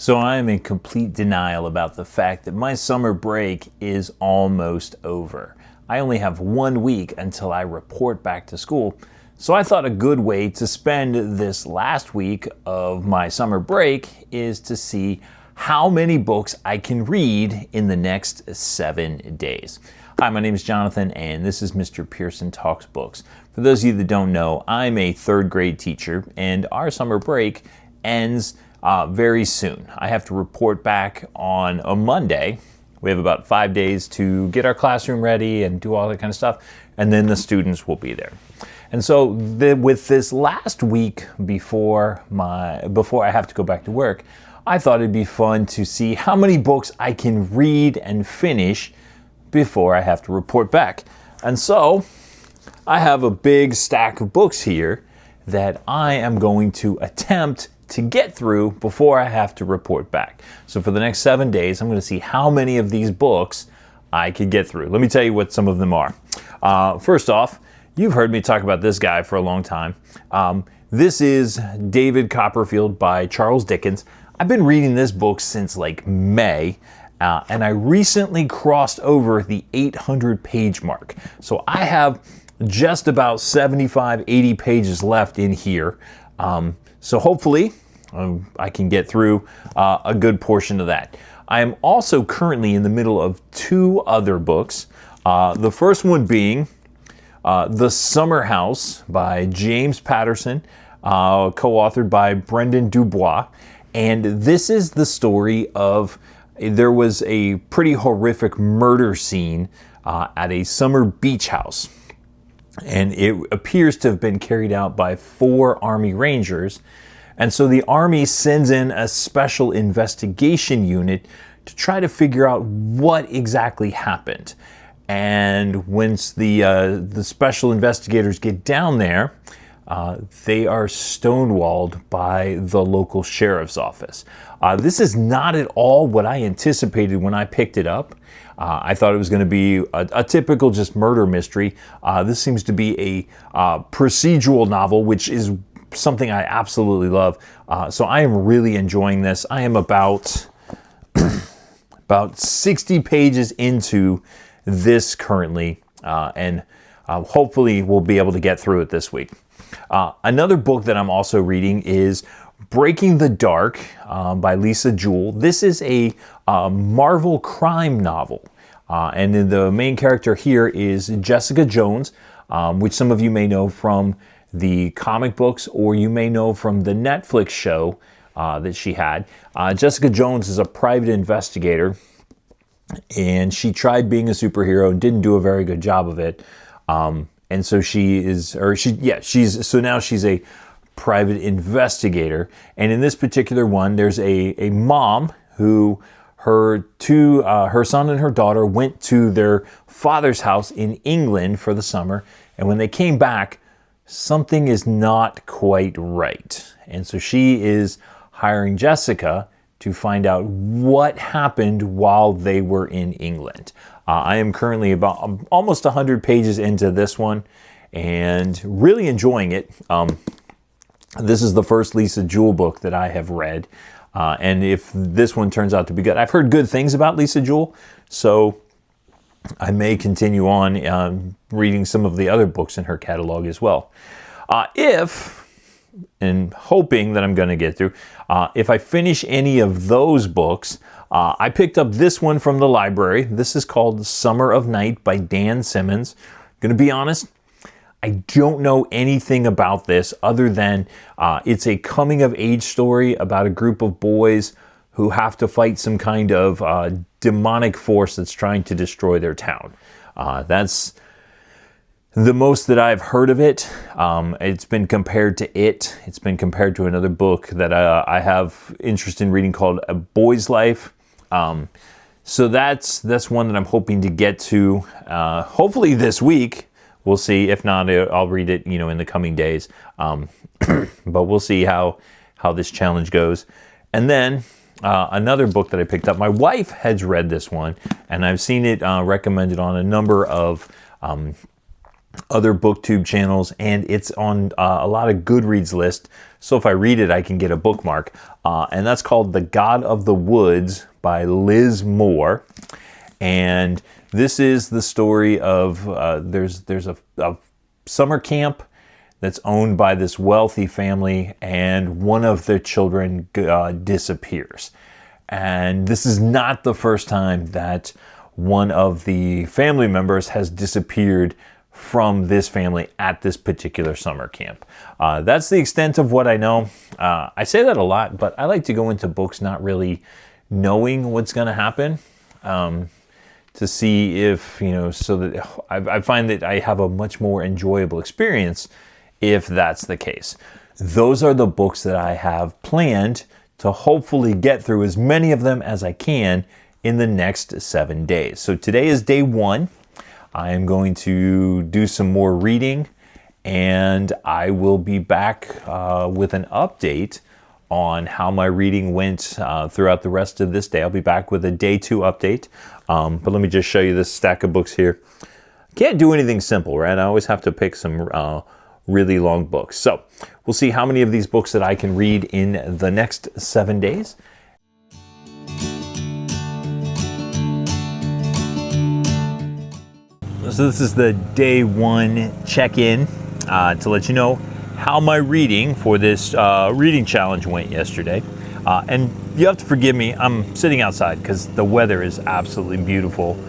So I am in complete denial about the fact that my summer break is almost over. I only have 1 week until I report back to school. So I thought a good way to spend this last week of my summer break is to see how many books I can read in the next 7 days. Hi, my name is Jonathan, and this is Mr. Pearson Talks Books. For those of you that don't know, I'm a third grade teacher, and our summer break ends very soon. I have to report back on a Monday. We have about 5 days to get our classroom ready and do all that kind of stuff, and then the students will be there. And so with this last week before I have to go back to work, I thought it'd be fun to see how many books I can read and finish before I have to report back. And so I have a big stack of books here that I am going to attempt to get through before I have to report back. So for the next 7 days, I'm going to see how many of these books I could get through. Let me tell you what some of them are. First off, you've heard me talk about this guy for a long time. This is David Copperfield by Charles Dickens. I've been reading this book since like May, and I recently crossed over the 800-page mark. So I have just about 75, 80 pages left in here. So hopefully I can get through a good portion of that. I am also currently in the middle of 2 other books. The first one being The Summer House by James Patterson, co-authored by Brendan Dubois. And this is the story of, there was a pretty horrific murder scene at a summer beach house. And it appears to have been carried out by 4 Army Rangers. And so the Army sends in a special investigation unit to try to figure out what exactly happened. And once the special investigators get down there, they are stonewalled by the local sheriff's office. This is not at all what I anticipated when I picked it up. I thought it was going to be a typical just murder mystery. This seems to be a procedural novel, which is something I absolutely love. So I am really enjoying this. I am about 60 pages into this currently, and hopefully we'll be able to get through it this week. Another book that I'm also reading is Breaking the Dark by Lisa Jewell. This is a Marvel crime novel. And then the main character here is Jessica Jones, which some of you may know from the comic books, or you may know from the Netflix show that she had. Jessica Jones is a private investigator, and she tried being a superhero and didn't do a very good job of it. And so now she's a private investigator. And in this particular one, there's a mom who her son and her daughter went to their father's house in England for the summer. And when they came back, something is not quite right. And so she is hiring Jessica to find out what happened while they were in England. I am currently about almost 100 pages into this one and really enjoying it. This is the first Lisa Jewell book that I have read. And if this one turns out to be good, I've heard good things about Lisa Jewell, so I may continue on reading some of the other books in her catalog as well. And hoping that I'm going to get through, if I finish any of those books, I picked up this one from the library. This is called Summer of Night by Dan Simmons. Going to be honest, I don't know anything about this other than it's a coming-of-age story about a group of boys who have to fight some kind of demonic force that's trying to destroy their town. That's the most that I've heard of it. It's been compared to it. It's been compared to another book that I have interest in reading called A Boy's Life. So that's one that I'm hoping to get to, hopefully this week. We'll see. If not, I'll read it, in the coming days. But we'll see how this challenge goes. And then another book that I picked up. My wife has read this one, and I've seen it recommended on a number of other booktube channels, and it's on a lot of Goodreads lists. So if I read it, I can get a bookmark. And that's called The God of the Woods by Liz Moore. And this is the story of there's a summer camp that's owned by this wealthy family, and one of their children disappears. And this is not the first time that one of the family members has disappeared from this family at this particular summer camp. That's the extent of what I know. I say that a lot, but I like to go into books not really knowing what's going to happen, to see if, so that I find that I have a much more enjoyable experience if that's the case. Those are the books that I have planned to hopefully get through as many of them as I can in the next 7 days. So today is day 1. I am going to do some more reading, and I will be back with an update on how my reading went throughout the rest of this day. I'll be back with a day 2 update. But let me just show you this stack of books here. Can't do anything simple, right? I always have to pick some really long books. So we'll see how many of these books that I can read in the next 7 days. So this is the day 1 check-in to let you know how my reading for this reading challenge went yesterday. And you have to forgive me, I'm sitting outside because the weather is absolutely beautiful.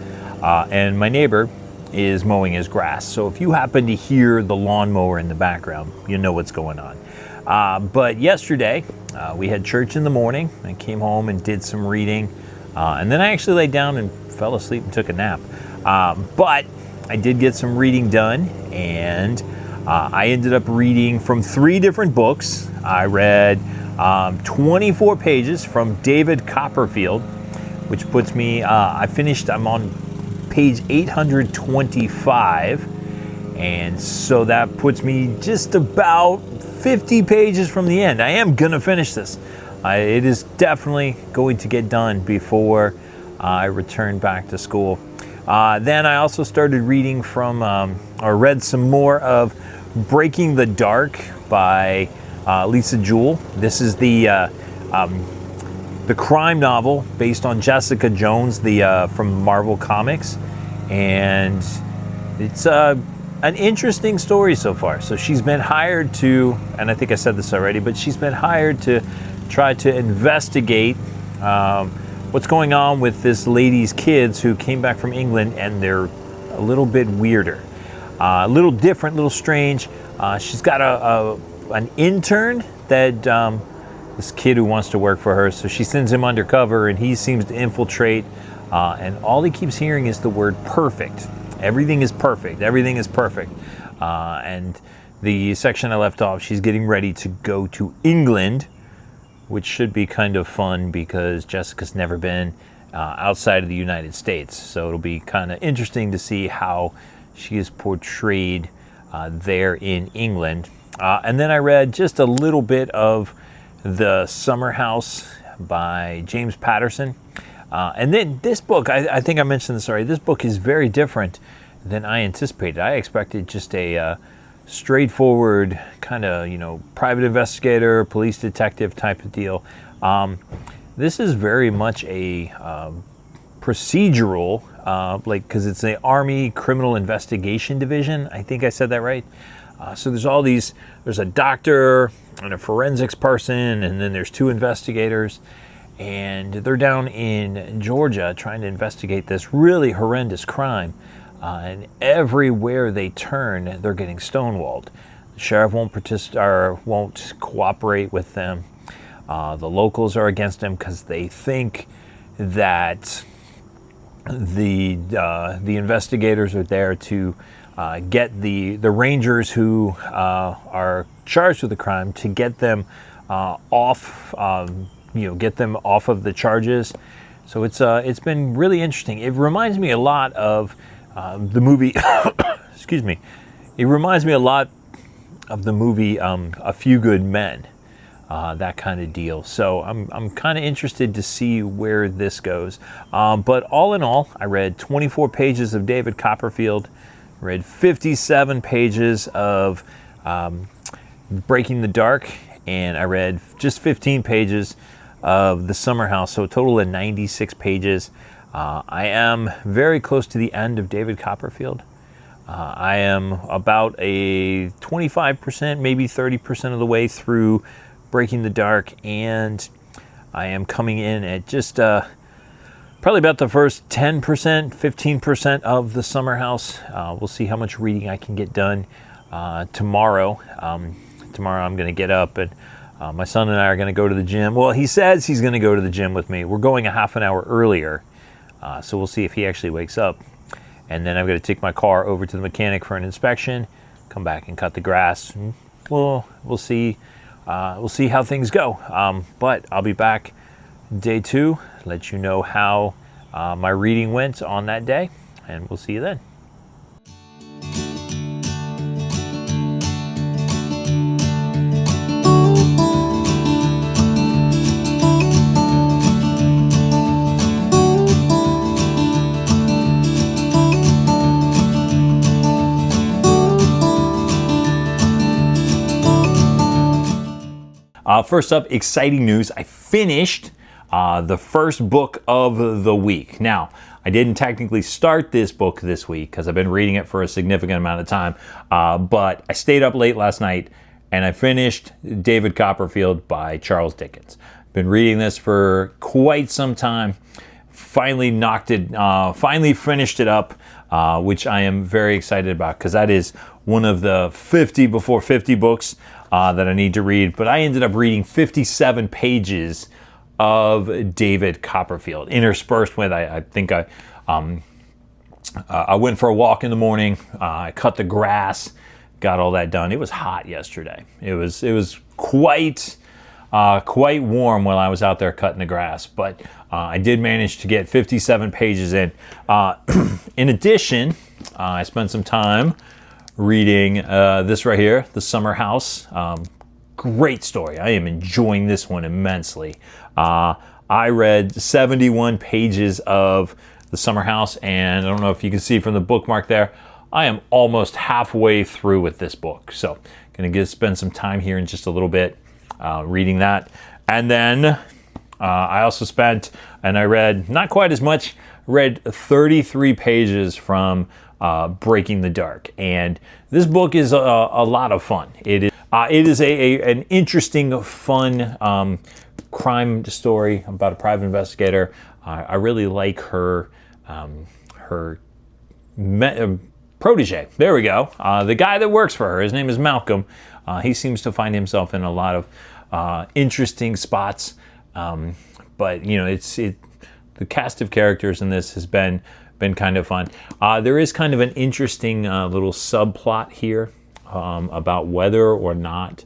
And my neighbor is mowing his grass. So if you happen to hear the lawnmower in the background, you know what's going on. But yesterday, we had church in the morning. I came home and did some reading. And then I actually laid down and fell asleep and took a nap. But I did get some reading done, and I ended up reading from 3 different books. I read 24 pages from David Copperfield, which puts me, I'm on page 825, and so that puts me just about 50 pages from the end. I am gonna finish this. It is definitely going to get done before I return back to school. Then I also started reading or read some more of Breaking the Dark by Lisa Jewell. This is the crime novel based on Jessica Jones, from Marvel Comics, and it's an interesting story so far. So she's been hired to, and I think I said this already, but she's been hired to try to investigate what's going on with this lady's kids who came back from England, and they're a little bit weirder, a little different, a little strange. She's got an intern that this kid who wants to work for her, so she sends him undercover, and he seems to infiltrate, and all he keeps hearing is the word perfect. Everything is perfect. Everything is perfect. And the section I left off, she's getting ready to go to England, which should be kind of fun because Jessica's never been outside of the United States. So it'll be kind of interesting to see how she is portrayed there in England. And then I read just a little bit of The Summer House by James Patterson. And then this book, I think I mentioned this already, this book is very different than I anticipated. I expected just a straightforward kind of, private investigator, police detective type of deal. This is very much a procedural, because it's the Army Criminal Investigation Division. I think I said that right. So there's a doctor and a forensics person, and then there's 2 investigators, and they're down in Georgia trying to investigate this really horrendous crime. And everywhere they turn, they're getting stonewalled. The sheriff won't cooperate with them. The locals are against them because they think that the investigators are there to get the rangers who are charged with the crime, to get them off, get them off of the charges. So it's been really interesting. It reminds me a lot of the movie. Excuse me. It reminds me a lot of the movie A Few Good Men. That kind of deal. So I'm kind of interested to see where this goes. But all in all, I read 24 pages of David Copperfield, read 57 pages of Breaking the Dark, and I read just 15 pages of The Summer House, so a total of 96 pages. I am very close to the end of David Copperfield. I am about a 25%, maybe 30% of the way through Breaking the Dark, and I am coming in at just probably about the first 10%, 15% of The Summer House. We'll see how much reading I can get done tomorrow. Tomorrow I'm going to get up, and my son and I are going to go to the gym. Well, he says he's going to go to the gym with me. We're going a half an hour earlier, so we'll see if he actually wakes up. And then I'm going to take my car over to the mechanic for an inspection, come back and cut the grass. And we'll see how things go. But I'll be back day 2, let you know how my reading went on that day, and we'll see you then. First up, exciting news. I finished the first book of the week. Now, I didn't technically start this book this week because I've been reading it for a significant amount of time, but I stayed up late last night and I finished David Copperfield by Charles Dickens. Been reading this for quite some time. Finally finished it up, which I am very excited about because that is one of the 50 before 50 books that I need to read. But I ended up reading 57 pages of David Copperfield, interspersed with I went for a walk in the morning. I cut the grass, got all that done. It was hot yesterday. It was quite warm while I was out there cutting the grass, but I did manage to get 57 pages in. In addition, I spent some time reading this right here, The Summer House. Great story. I am enjoying this one immensely. I read 71 pages of The Summer House, and I don't know if you can see from the bookmark there, I am almost halfway through with this book. So going to spend some time here in just a little bit reading that. And then I also spent, and I read not quite as much, read 33 pages from Breaking the Dark. And this book is a lot of fun. It is an interesting, fun crime story about a private investigator. I really like her protege. There we go. The guy that works for her. His name is Malcolm. He seems to find himself in a lot of interesting spots. But you know, the cast of characters in this has been kind of fun. There is kind of an interesting little subplot here about whether or not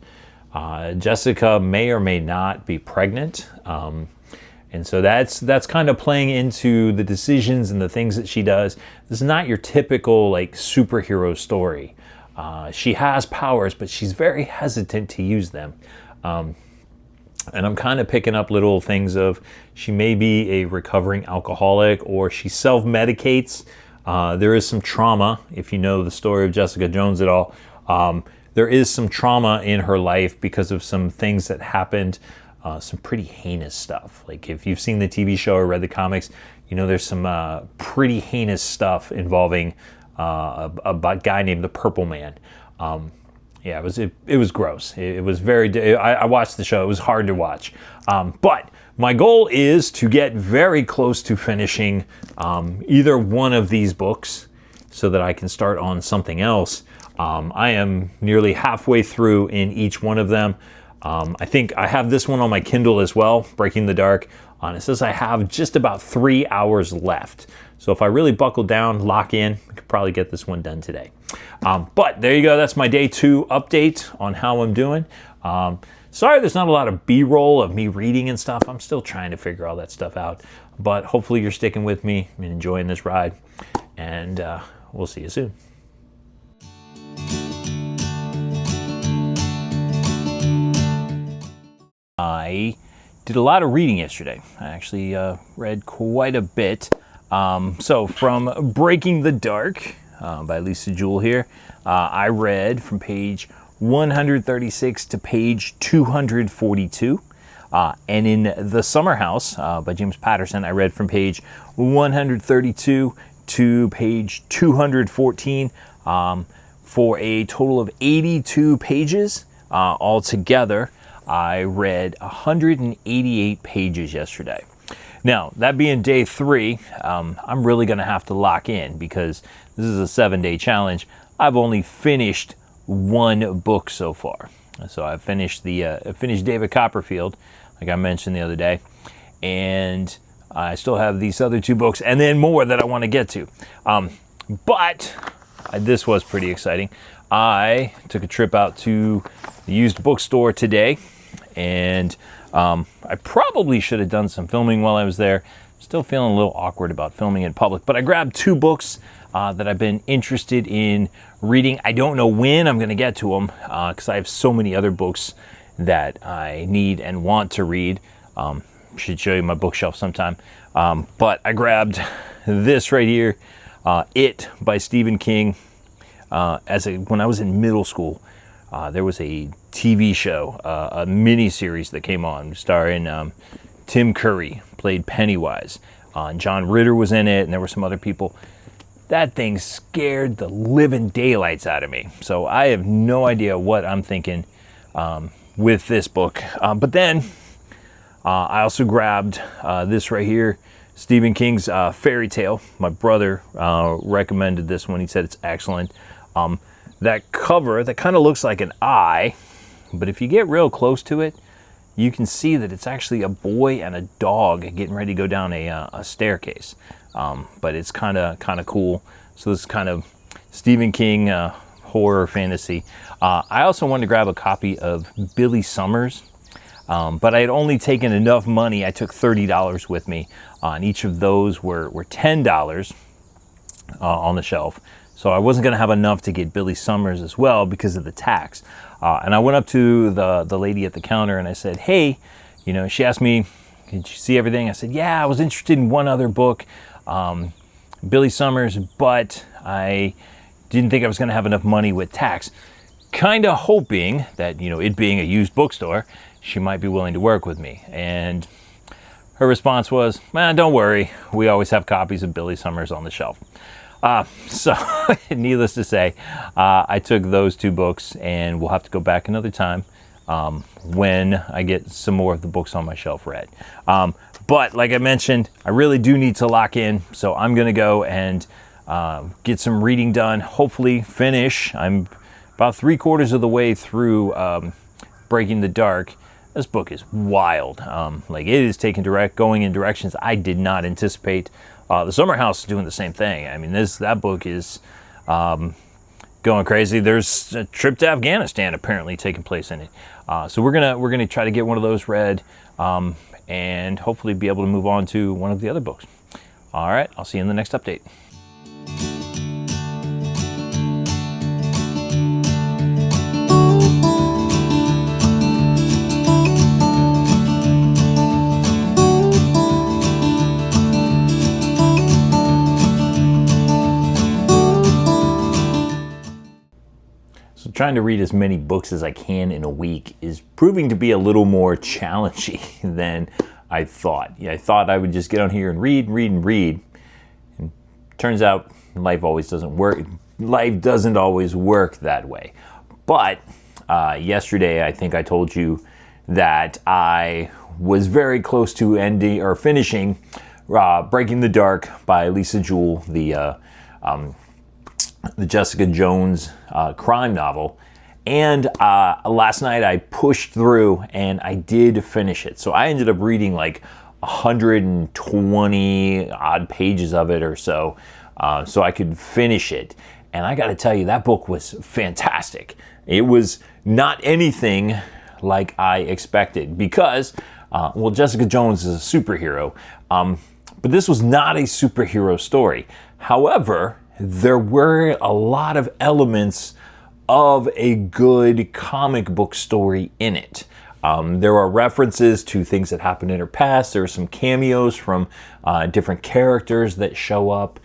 Jessica may or may not be pregnant. And so that's kind of playing into the decisions and the things that she does. This is not your typical like superhero story. She has powers, but she's very hesitant to use them. And I'm kind of picking up little things of she may be a recovering alcoholic or she self-medicates. There is some trauma, if you know the story of Jessica Jones at all. There is some trauma in her life because of some things that happened, some pretty heinous stuff. Like if you've seen the TV show or read the comics, you know there's some pretty heinous stuff involving a guy named the Purple Man. Yeah, it was gross. It was very. I watched the show. It was hard to watch. But my goal is to get very close to finishing either one of these books, so that I can start on something else. I am nearly halfway through in each one of them. I think I have this one on my Kindle as well, Breaking the Dark. It says I have just about 3 hours left. So if I really buckle down, lock in, I could probably get this one done today. But there you go. That's my day 2 update on how I'm doing. Sorry there's not a lot of B-roll of me reading and stuff. I'm still trying to figure all that stuff out. But hopefully you're sticking with me and enjoying this ride. And we'll see you soon. I did a lot of reading yesterday. I actually read quite a bit. So from Breaking the Dark, by Lisa Jewell here. I read from page 136 to page 242. And in The Summer House by James Patterson, I read from page 132 to page 214 for a total of 82 pages. Altogether, I read 188 pages yesterday. Now, that being day 3, I'm really going to have to lock in because this is a 7-day challenge. I've only finished one book so far. So I finished David Copperfield, like I mentioned the other day, and I still have these other 2 books and then more that I want to get to. But this was pretty exciting. I took a trip out to the used bookstore today, and I probably should have done some filming while I was there. Still feeling a little awkward about filming in public, but I grabbed 2 books that I've been interested in reading. I don't know when I'm going to get to them because I have so many other books that I need and want to read. Should show you my bookshelf sometime. But I grabbed this right here, It by Stephen King. When I was in middle school, there was a TV show, a mini series that came on starring Tim Curry, played Pennywise. And John Ritter was in it, and there were some other people. That thing scared the living daylights out of me. So I have no idea what I'm thinking with this book. But then I also grabbed this right here, Stephen King's Fairy Tale. My brother recommended this one. He said it's excellent. That cover, that kind of looks like an eye, but if you get real close to it, you can see that it's actually a boy and a dog getting ready to go down a staircase. But it's kind of cool. So this is kind of Stephen King horror fantasy. I also wanted to grab a copy of Billy Summers, but I had only taken enough money. I took $30 with me, and each of those were $10 on the shelf. So I wasn't going to have enough to get Billy Summers as well because of the tax. And I went up to the lady at the counter and I said, hey, she asked me, did you see everything? I said, yeah, I was interested in one other book, Billy Summers, but I didn't think I was going to have enough money with tax. Kind of hoping that, it being a used bookstore, she might be willing to work with me. And her response was, man, don't worry. We always have copies of Billy Summers on the shelf. So needless to say, I took those 2 books, and we'll have to go back another time when I get some more of the books on my shelf read. But like I mentioned, I really do need to lock in, so I'm going to go and get some reading done, hopefully finish. I'm about 3/4 of the way through Breaking the Dark. This book is wild. It is going in directions I did not anticipate. The Summer House is doing the same thing. I mean, that book is going crazy. There's a trip to Afghanistan apparently taking place in it. So we're gonna try to get one of those read, and hopefully be able to move on to one of the other books. All right, I'll see you in the next update. Trying to read as many books as I can in a week is proving to be a little more challenging than I thought. I thought I would just get on here and read. And turns out life doesn't always work that way. But yesterday, I think I told you that I was very close to finishing Breaking the Dark by Lisa Jewell, the Jessica Jones crime novel. And last night I pushed through and I did finish it. So I ended up reading like 120 odd pages of it or so I could finish it. And I got to tell you, that book was fantastic. It was not anything like I expected because, Jessica Jones is a superhero, but this was not a superhero story. However, there were a lot of elements of a good comic book story in it. There are references to things that happened in her past. There are some cameos from different characters that show up.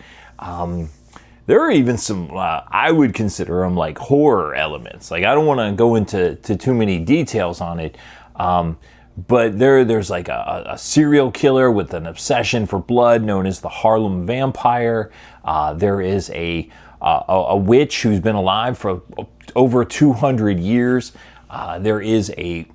there are even some, I would consider them like horror elements. Like, I don't want to go into too many details on it. But there's like a serial killer with an obsession for blood known as the Harlem Vampire. There is a witch who's been alive for over 200 years. There is a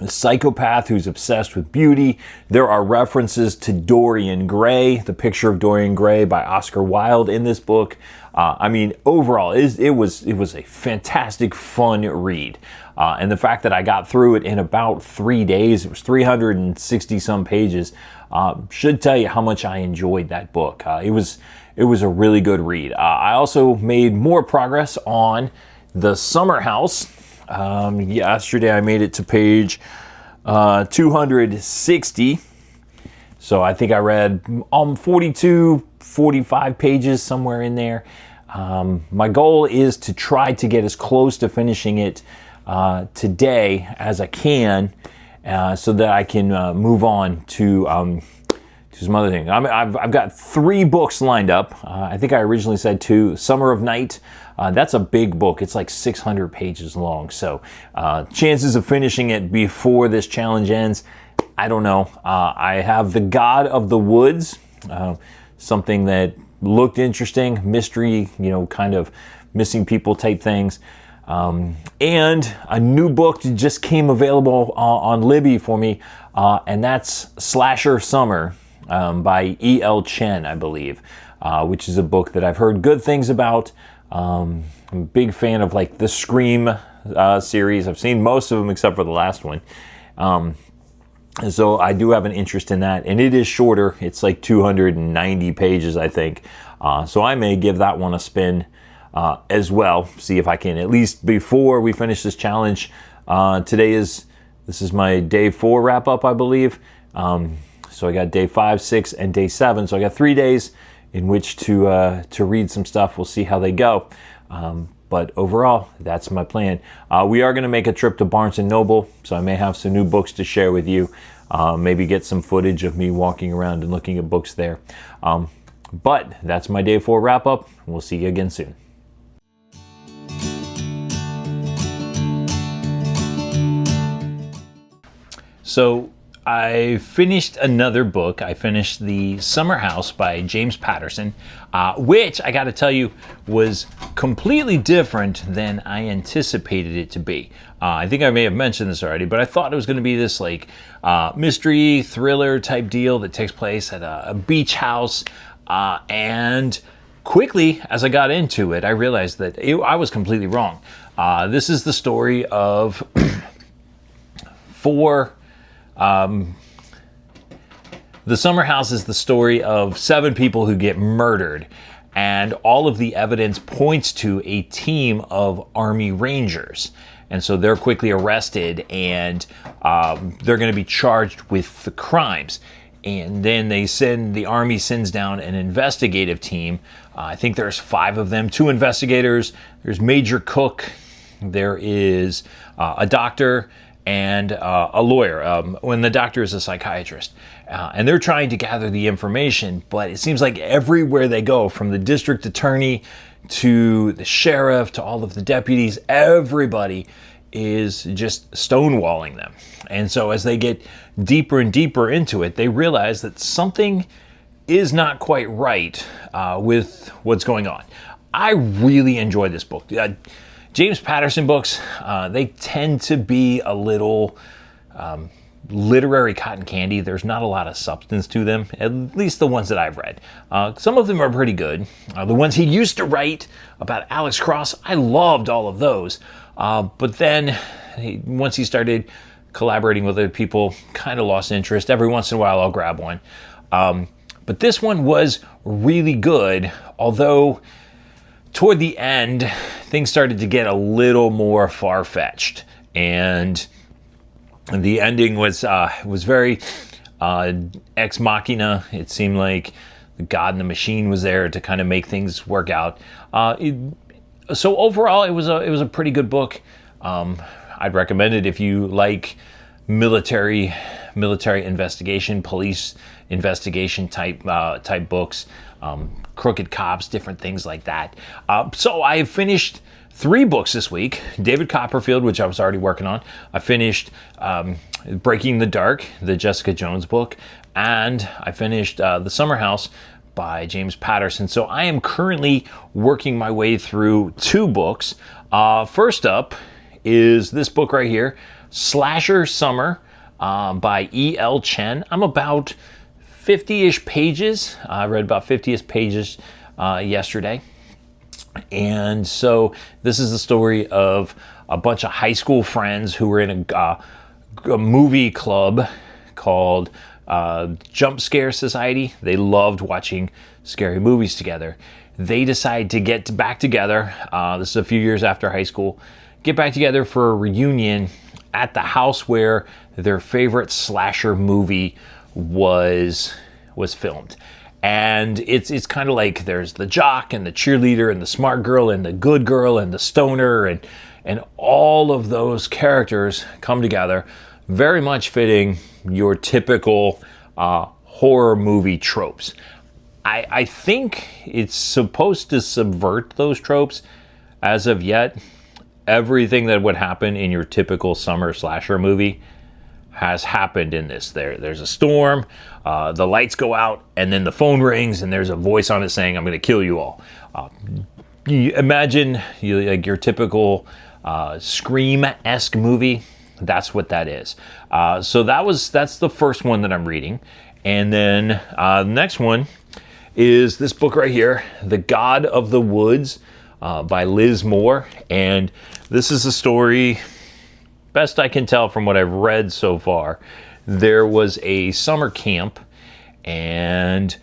psychopath who's obsessed with beauty. There are references to Dorian Gray, The Picture of Dorian Gray by Oscar Wilde in this book. I mean, overall, it was a fantastic, fun read. And the fact that I got through it in about 3 days, it was 360 some pages, should tell you how much I enjoyed that book. It was a really good read. I also made more progress on The Summer House. Yesterday I made it to page 260. So I think I read 42, 45 pages, somewhere in there. My goal is to try to get as close to finishing it today as I can, so that I can move on to some other things. I've got 3 books lined up. I think I originally said 2. Summer of Night. That's a big book. It's like 600 pages long. So chances of finishing it before this challenge ends, I don't know. I have The God of the Woods, something that looked interesting, mystery, kind of missing people type things. And a new book just came available on Libby for me, and that's Slasher Summer by E.L. Chen, I believe, which is a book that I've heard good things about. I'm a big fan of like the Scream series. I've seen most of them except for the last one. And so I do have an interest in that, and it is shorter. It's like 290 pages, I think. So I may give that one a spin as well. See if I can, at least before we finish this challenge. This is my day 4 wrap up, I believe. So I got day 5, 6, and day 7. So I got 3 days in which to read some stuff. We'll see how they go. But overall, that's my plan. We are going to make a trip to Barnes & Noble, so I may have some new books to share with you. Maybe get some footage of me walking around and looking at books there. But that's my day 4 wrap up. We'll see you again soon. So I finished another book. I finished The Summer House by James Patterson, which I got to tell you was completely different than I anticipated it to be. I think I may have mentioned this already, but I thought it was going to be this like mystery thriller type deal that takes place at a beach house. And quickly, as I got into it, I realized that I was completely wrong. This is the story of 4... The Summer House is the story of 7 people who get murdered, and all of the evidence points to a team of Army Rangers. And so they're quickly arrested, and they're going to be charged with the crimes. And then the Army sends down an investigative team. I think there's 5 of them, 2 investigators. There's Major Cook. There is a doctor and a lawyer, when the doctor is a psychiatrist. And they're trying to gather the information, but it seems like everywhere they go, from the district attorney to the sheriff to all of the deputies, everybody is just stonewalling them. And so as they get deeper and deeper into it, they realize that something is not quite right with what's going on. I really enjoyed this book. James Patterson books, they tend to be a little literary cotton candy. There's not a lot of substance to them, at least the ones that I've read. Some of them are pretty good. The ones he used to write about Alex Cross, I loved all of those. But then once he started collaborating with other people, kind of lost interest. Every once in a while I'll grab one. But this one was really good, although toward the end, things started to get a little more far-fetched, and the ending was very ex machina. It seemed like the God and the machine was there to kind of make things work out. So overall, it was a pretty good book. I'd recommend it if you like military investigation, police investigation type books, crooked cops, different things like that. So I finished 3 books this week. David Copperfield, which I was already working on. I finished Breaking the Dark, the Jessica Jones book, and I finished The Summer House by James Patterson. So I am currently working my way through 2 books. First up is this book right here, Slasher Summer by E.L. Chen. I'm about 50-ish pages. I read about 50-ish pages yesterday. And so this is the story of a bunch of high school friends who were in a movie club called Jump Scare Society. They loved watching scary movies together. They decide to get back together. This is a few years after high school. Get back together for a reunion at the house where their favorite slasher movie was filmed. And it's kind of like there's the jock and the cheerleader and the smart girl and the good girl and the stoner, and all of those characters come together, very much fitting your typical horror movie tropes. I think it's supposed to subvert those tropes. As of yet, everything that would happen in your typical summer slasher movie has happened in this. There's a storm, the lights go out, and then the phone rings, and there's a voice on it saying, "I'm going to kill you all." You imagine like your typical Scream-esque movie. That's what that is. So that's the first one that I'm reading, and then the next one is this book right here, The God of the Woods by Liz Moore, and this is a story. Best I can tell from what I've read so far, there was a summer camp, and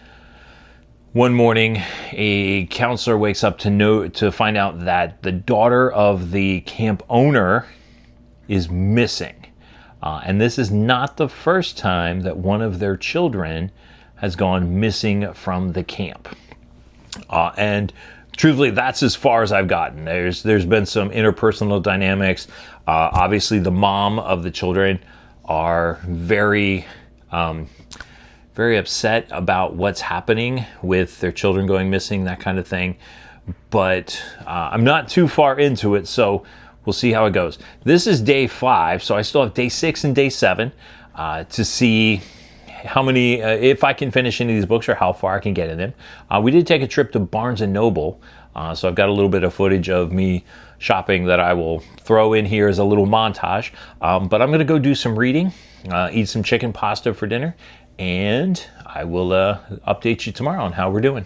one morning a counselor wakes up to find out that the daughter of the camp owner is missing. And this is not the first time that one of their children has gone missing from the camp. And truthfully, that's as far as I've gotten. There's been some interpersonal dynamics. Obviously, the mom of the children are very upset about what's happening with their children going missing, that kind of thing. But I'm not too far into it, so we'll see how it goes. This is day 5, so I still have day 6 and day 7 to see how many, if I can finish any of these books or how far I can get in them. We did take a trip to Barnes & Noble, so I've got a little bit of footage of me shopping that I will throw in here as a little montage. But I'm going to go do some reading, eat some chicken pasta for dinner, and I will update you tomorrow on how we're doing.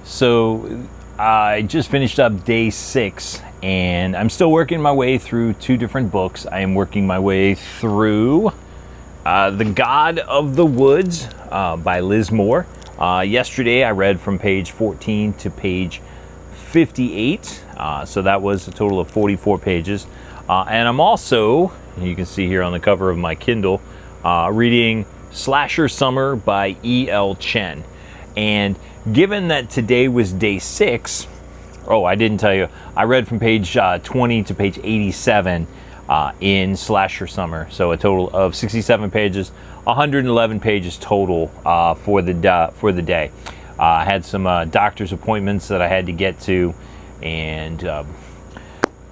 So I just finished up day 6, and I'm still working my way through 2 different books. I am working my way through The God of the Woods by Liz Moore. Yesterday I read from page 14 to page 58, so that was a total of 44 pages. And I'm also, you can see here on the cover of my Kindle, reading Slasher Summer by E.L. Chen. And given that today was day 6, I didn't tell you, I read from page 20 to page 87 in Slasher Summer. So a total of 67 pages, 111 pages total for the day. I had some doctor's appointments that I had to get to, and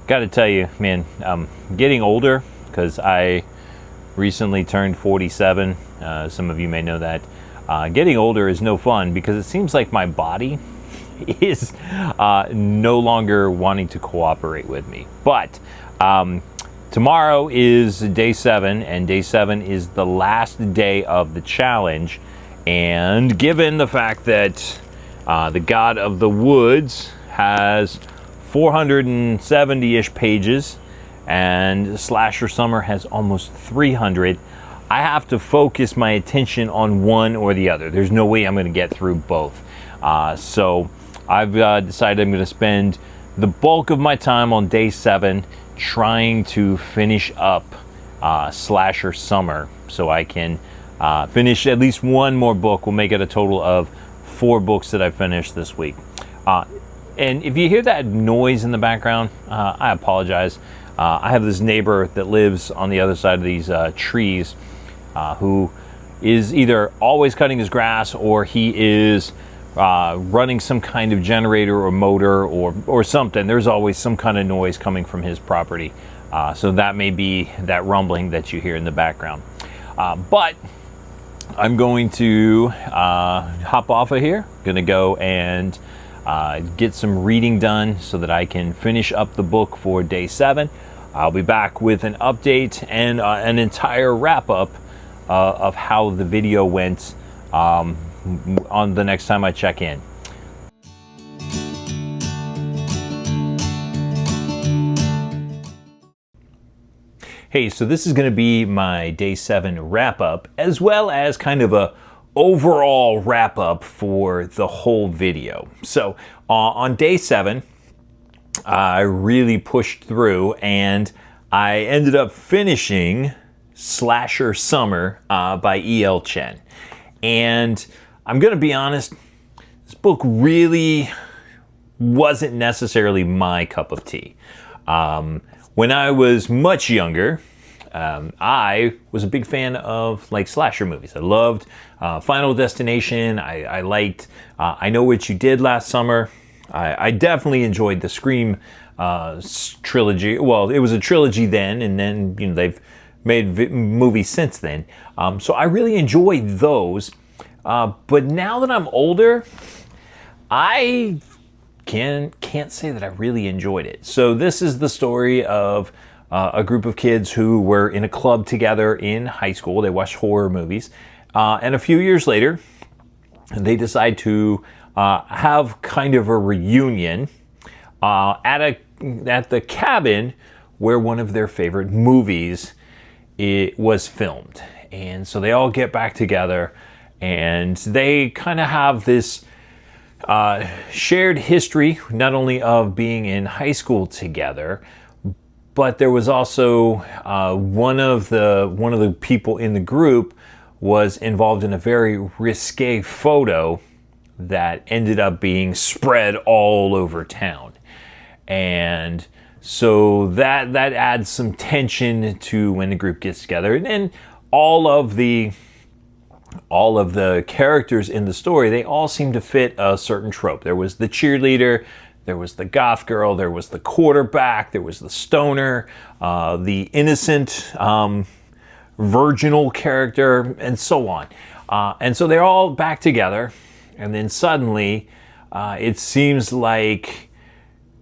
got to tell you, man, I'm getting older because I recently turned 47. Some of you may know that. Getting older is no fun because it seems like my body is no longer wanting to cooperate with me. But tomorrow is day 7, and day 7 is the last day of the challenge. And given the fact that the God of the Woods has 470-ish pages, and Slasher Summer has almost 300, I have to focus my attention on one or the other. There's no way I'm going to get through both. So I've decided I'm going to spend the bulk of my time on day 7 trying to finish up Slasher Summer, so I can finish at least one more book. We'll make it a total of 4 books that I finished this week. And if you hear that noise in the background, I apologize. I have this neighbor that lives on the other side of these trees who is either always cutting his grass, or he is running some kind of generator or motor or something. There's always some kind of noise coming from his property. So that may be that rumbling that you hear in the background. But I'm going to hop off of here. Going to go and get some reading done so that I can finish up the book for day 7. I'll be back with an update and an entire wrap-up of how the video went on the next time I check in. Hey, so this is going to be my day 7 wrap-up, as well as kind of a overall wrap-up for the whole video. So on day 7, I really pushed through, and I ended up finishing Slasher Summer by E.L. Chen. And I'm going to be honest, this book really wasn't necessarily my cup of tea. When I was much younger, I was a big fan of like slasher movies. I loved Final Destination. I liked I Know What You Did Last Summer. I definitely enjoyed the Scream trilogy. Well, it was a trilogy then, and then they've made movies since then. So I really enjoyed those. But now that I'm older, I can't say that I really enjoyed it. So this is the story of a group of kids who were in a club together in high school. They watched horror movies. And a few years later, they decide to have kind of a reunion at the cabin where one of their favorite movies was filmed. And so they all get back together, and they kind of have this shared history, not only of being in high school together, but there was also one of the people in the group was involved in a very risque photo that ended up being spread all over town. And so that adds some tension to when the group gets together. And then all of the characters in the story, they all seem to fit a certain trope. There was the cheerleader, there was the goth girl, there was the quarterback, there was the stoner, the innocent, virginal character, and so on. And so they're all back together, and then suddenly it seems like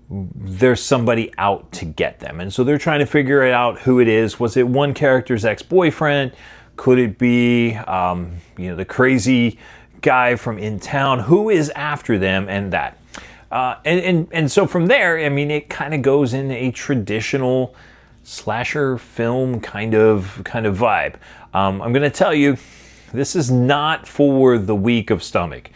there's somebody out to get them. And so they're trying to figure out who it is. Was it one character's ex-boyfriend? Could it be, the crazy guy from in town? Who is after them? And that. And so from there, I mean, it kind of goes in a traditional slasher film kind of vibe. I'm going to tell you, this is not for the weak of stomach.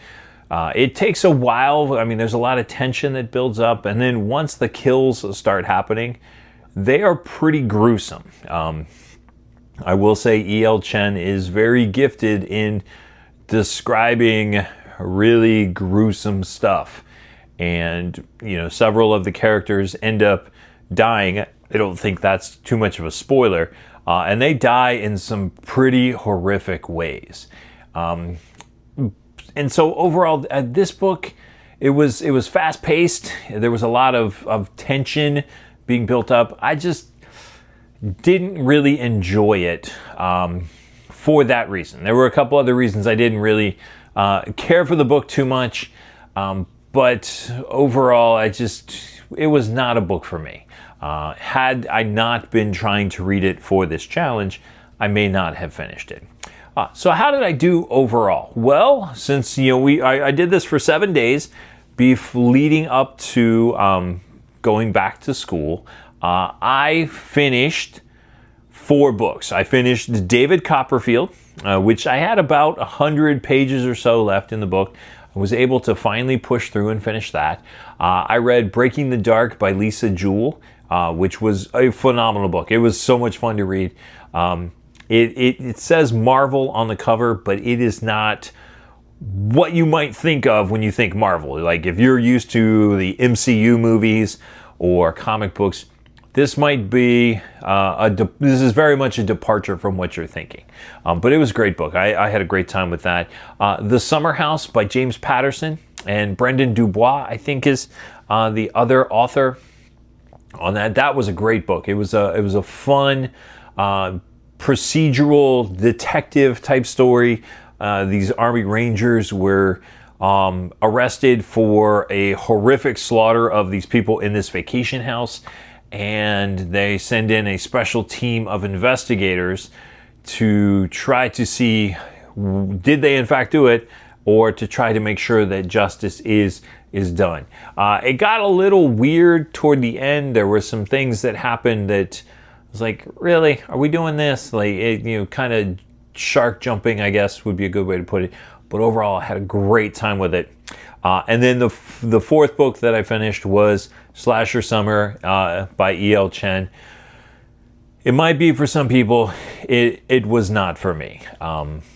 It takes a while. I mean, there's a lot of tension that builds up, and then once the kills start happening, they are pretty gruesome. I will say E.L. Chen is very gifted in describing really gruesome stuff. And, several of the characters end up dying. I don't think that's too much of a spoiler. And they die in some pretty horrific ways. And so overall, this book, it was fast-paced. There was a lot of tension being built up. I just didn't really enjoy it for that reason. There were a couple other reasons I didn't really care for the book too much. but overall, it was not a book for me. Had I not been trying to read it for this challenge, I may not have finished it. So how did I do overall? Well, since I did this for 7 days, leading up to going back to school, I finished 4 books. I finished David Copperfield, which I had about 100 pages or so left in the book. I was able to finally push through and finish that. I read Breaking the Dark by Lisa Jewell, which was a phenomenal book. It was so much fun to read. It says Marvel on the cover, but it is not what you might think of when you think Marvel. Like if you're used to the MCU movies or comic books, this might be this is very much a departure from what you're thinking. But it was a great book. I had a great time with that. The Summer House by James Patterson and Brendan Dubois, I think, is the other author on that. That was a great book. It was a fun procedural detective type story. These Army Rangers were arrested for a horrific slaughter of these people in this vacation house, and they send in a special team of investigators to try to see did they in fact do it, or to try to make sure that justice is done. It got a little weird toward the end. There were some things that happened that was like, really, are we doing this? Like, kind of shark jumping, I guess would be a good way to put it. But overall, I had a great time with it. And then the 4th book that I finished was Slasher Summer by E.L. Chen. It might be for some people. It was not for me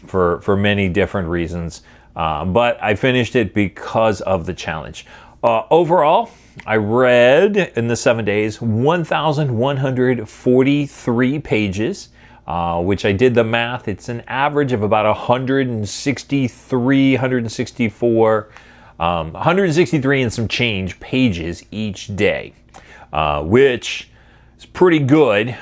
for many different reasons. But I finished it because of the challenge. Overall, I read in the 7 days 1,143 pages. Which I did the math. It's an average of about 163, 163 and some change pages each day, which is pretty good.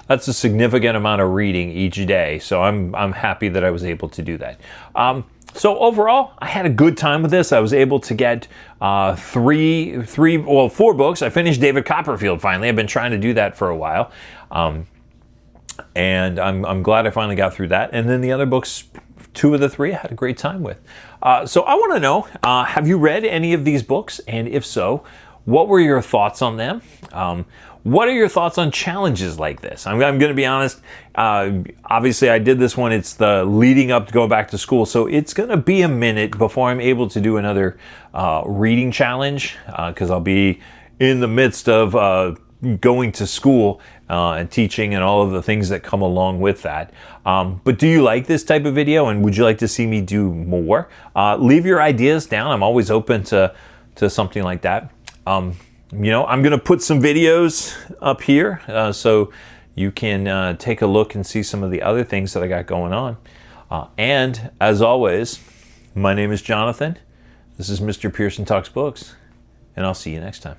That's a significant amount of reading each day. So I'm happy that I was able to do that. So overall, I had a good time with this. I was able to get 4 books. I finished David Copperfield finally. I've been trying to do that for a while. And I'm glad I finally got through that. And then the other books, 2 of the 3, I had a great time with. So I want to know, have you read any of these books? And if so, what were your thoughts on them? What are your thoughts on challenges like this? I'm going to be honest. Obviously, I did this one. It's the leading up to going back to school. So it's going to be a minute before I'm able to do another reading challenge, because I'll be in the midst of going to school and teaching and all of the things that come along with that. But do you like this type of video, and would you like to see me do more? Leave your ideas down. I'm always open to something like that. I'm going to put some videos up here so you can take a look and see some of the other things that I got going on. And as always, my name is Jonathan. This is Mr. Pearson Talks Books, and I'll see you next time.